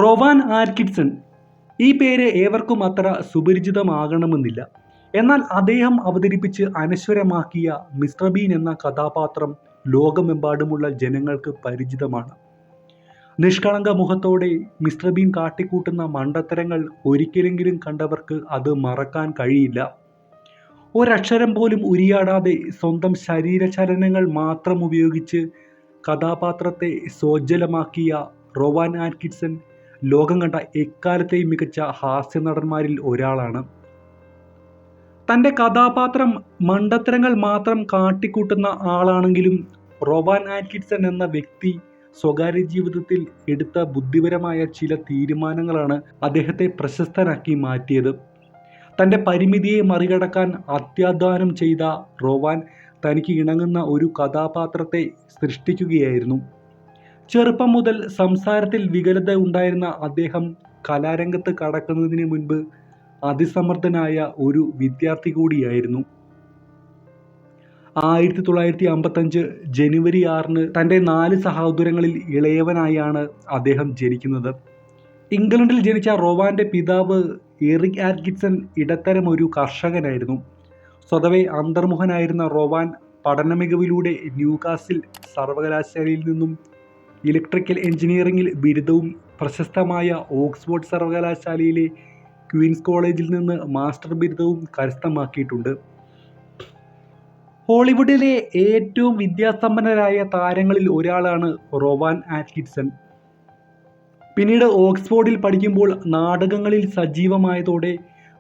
റോവാൻ Atkinson. ഈ പേര് ഏവർക്കും അത്ര സുപരിചിതമാകണമെന്നില്ല. എന്നാൽ അദ്ദേഹം അവതരിപ്പിച്ച് അനശ്വരമാക്കിയ മിസ്റ്റർ ബീൻ എന്ന കഥാപാത്രം ലോകമെമ്പാടുമുള്ള ജനങ്ങൾക്ക് പരിചിതമാണ്. നിഷ്കളങ്ക മുഖത്തോടെ മിസ്റ്റർ ബീൻ കാട്ടിക്കൂട്ടുന്ന മണ്ടത്തരങ്ങൾ ഒരിക്കലെങ്കിലും കണ്ടവർക്ക് അത് മറക്കാൻ കഴിയില്ല. ഒരക്ഷരം പോലും ഉരിയാടാതെ സ്വന്തം ശരീരചലനങ്ങൾ മാത്രം ഉപയോഗിച്ച് കഥാപാത്രത്തെ സോജ്വലമാക്കിയ റോവാൻ ആറ്റ്കിൻസൺ ലോകം കണ്ട എക്കാലത്തെയും മികച്ച ഹാസ്യനടന്മാരിൽ ഒരാളാണ്. തൻ്റെ കഥാപാത്രം മണ്ടത്തരങ്ങൾ മാത്രം കാട്ടിക്കൂട്ടുന്ന ആളാണെങ്കിലും റോവാൻ ആറ്റ്കിൻസൺ എന്ന വ്യക്തി സ്വകാര്യ ജീവിതത്തിൽ എടുത്ത ബുദ്ധിപരമായ ചില തീരുമാനങ്ങളാണ് അദ്ദേഹത്തെ പ്രശസ്തനാക്കി മാറ്റിയത്. തൻ്റെ പരിമിതിയെ മറികടക്കാൻ അത്യാധ്വാനം ചെയ്ത റോവാൻ തനിക്ക് ഇണങ്ങുന്ന ഒരു കഥാപാത്രത്തെ സൃഷ്ടിക്കുകയായിരുന്നു. ചെറുപ്പം മുതൽ സംസാരത്തിൽ വികലത ഉണ്ടായിരുന്ന അദ്ദേഹം കലാരംഗത്ത് കടക്കുന്നതിന് മുൻപ് അതിസമർത്ഥനായ ഒരു വിദ്യാർത്ഥി കൂടിയായിരുന്നു. 1955 ജനുവരി 6 തൻ്റെ 4 സഹോദരങ്ങളിൽ ഇളയവനായാണ് അദ്ദേഹം ജനിക്കുന്നത്. ഇംഗ്ലണ്ടിൽ ജനിച്ച റോവാൻ്റെ പിതാവ് എറിക് ആറ്റ്കിൻസൺ ഇടത്തരം ഒരു കർഷകനായിരുന്നു. സ്വതവേ അന്തർമുഖനായിരുന്ന റോവാൻ പഠനമികവിലൂടെ ന്യൂകാസിൽ സർവകലാശാലയിൽ നിന്നും ഇലക്ട്രിക്കൽ എഞ്ചിനീയറിംഗിൽ ബിരുദവും പ്രശസ്തമായ ഓക്സ്ഫോർഡ് സർവകലാശാലയിലെ ക്വീൻസ് കോളേജിൽ നിന്ന് മാസ്റ്റർ ബിരുദവും കരസ്ഥമാക്കിയിട്ടുണ്ട്. ഹോളിവുഡിലെ ഏറ്റവും വിദ്യാസമ്പന്നരായ താരങ്ങളിൽ ഒരാളാണ് റോവാൻ ആറ്റ്കിൻസൺ. പിന്നീട് ഓക്സ്ഫോർഡിൽ പഠിക്കുമ്പോൾ നാടകങ്ങളിൽ സജീവമായതോടെ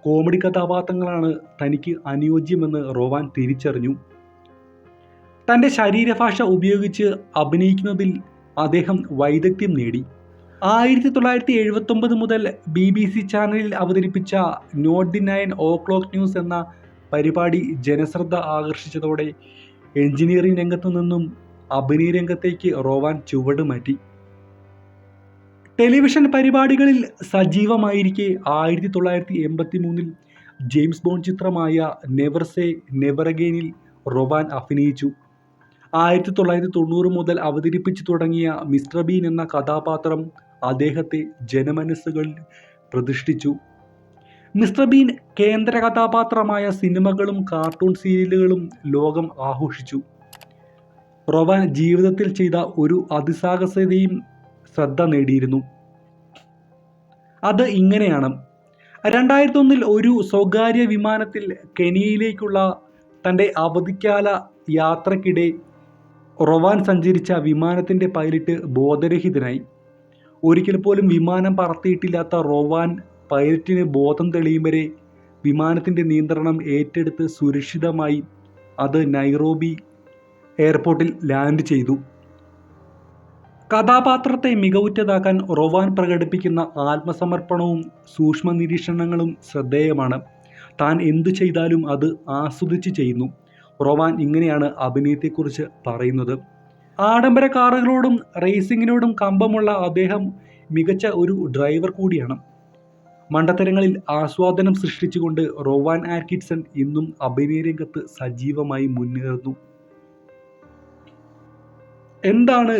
കോമഡി കഥാപാത്രങ്ങളാണ് തനിക്ക് അനുയോജ്യമെന്ന് റോവാൻ തിരിച്ചറിഞ്ഞു. തൻ്റെ ശരീരഭാഷ ഉപയോഗിച്ച് അഭിനയിക്കുന്നതിൽ അദ്ദേഹം വൈദഗ്ധ്യം നേടി. 1979 മുതൽ BBC ചാനലിൽ അവതരിപ്പിച്ച നോട്ട് ദി 9 o'clock ന്യൂസ് എന്ന പരിപാടി ജനശ്രദ്ധ ആകർഷിച്ചതോടെ എഞ്ചിനീയറിംഗ് രംഗത്തു നിന്നും അഭിനയ രംഗത്തേക്ക് റോവാൻ ചുവടുമാറ്റി. ടെലിവിഷൻ പരിപാടികളിൽ സജീവമായിരിക്കെ 1983 ജെയിംസ് ബോണ്ട് ചിത്രമായ നെവർ സേ നെവർ അഗെയിനിൽ റോവാൻ അഭിനയിച്ചു. 1990 മുതൽ അവതരിപ്പിച്ചു തുടങ്ങിയ മിസ്റ്റർ ബീൻ എന്ന കഥാപാത്രം അദ്ദേഹത്തെ ജനമനസ്സുകളിൽ പ്രതിഷ്ഠിച്ചു. മിസ്റ്റർ ബീൻ കേന്ദ്ര കഥാപാത്രമായ സിനിമകളും കാർട്ടൂൺ സീരിയലുകളും ലോകം ആഘോഷിച്ചു. റോവാൻ ജീവിതത്തിൽ ചെയ്ത ഒരു അതിസാഹസികതയും ശ്രദ്ധ നേടിയിരുന്നു. അത് ഇങ്ങനെയാണ്. 2001 ഒരു സ്വകാര്യ വിമാനത്തിൽ കെനിയയിലേക്കുള്ള തൻ്റെ അവധിക്കാല യാത്രക്കിടെ റോവാൻ സഞ്ചരിച്ച വിമാനത്തിൻ്റെ പൈലറ്റ് ബോധരഹിതനായി. ഒരിക്കൽ പോലും വിമാനം പറത്തിയിട്ടില്ലാത്ത റോവാൻ പൈലറ്റിന് ബോധം തെളിയും വരെ വിമാനത്തിൻ്റെ നിയന്ത്രണം ഏറ്റെടുത്ത് സുരക്ഷിതമായി അത് നൈറോബി എയർപോർട്ടിൽ ലാൻഡ് ചെയ്തു. കഥാപാത്രത്തെ മികവുറ്റതാക്കാൻ റോവാൻ പ്രകടിപ്പിക്കുന്ന ആത്മസമർപ്പണവും സൂക്ഷ്മ നിരീക്ഷണങ്ങളും ശ്രദ്ധേയമാണ്. താൻ എന്തു ചെയ്താലും അത് ആസ്വദിച്ച് ചെയ്യുന്നു. റോവാൻ ഇങ്ങനെയാണ് അഭിനയത്തെക്കുറിച്ച് പറയുന്നത്. ആഡംബര കാറുകളോടും റേസിങ്ങിനോടും കമ്പമുള്ള അദ്ദേഹം മികച്ച ഒരു ഡ്രൈവർ കൂടിയാണ്. മണ്ടത്തരങ്ങളിൽ ആസ്വാദനം സൃഷ്ടിച്ചുകൊണ്ട് റോവാൻ ആറ്റ്കിൻസൺ ഇന്നും അഭിനയ രംഗത്ത് സജീവമായി മുന്നേറുന്നു. എന്താണ്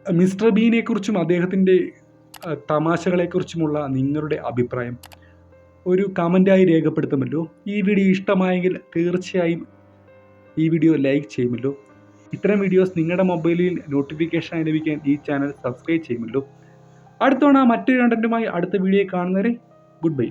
മിസ്റ്റർ ബീനെക്കുറിച്ചും അദ്ദേഹത്തിൻ്റെ തമാശകളെക്കുറിച്ചുമുള്ള നിങ്ങളുടെ അഭിപ്രായം ഒരു കമൻറ്റായി രേഖപ്പെടുത്തുമല്ലോ. ഈ വീഡിയോ ഇഷ്ടമായെങ്കിൽ തീർച്ചയായും ഈ വീഡിയോ ലൈക്ക് ചെയ്യുമല്ലോ. ഇത്തരം വീഡിയോസ് നിങ്ങളുടെ മൊബൈലിൽ നോട്ടിഫിക്കേഷൻ ലഭിക്കാൻ ഈ ചാനൽ സബ്സ്ക്രൈബ് ചെയ്യുമല്ലോ. അടുത്ത തവണ മറ്റൊരു കണ്ടന്റുമായി അടുത്ത വീഡിയോ കാണുന്നവരെ ഗുഡ് ബൈ.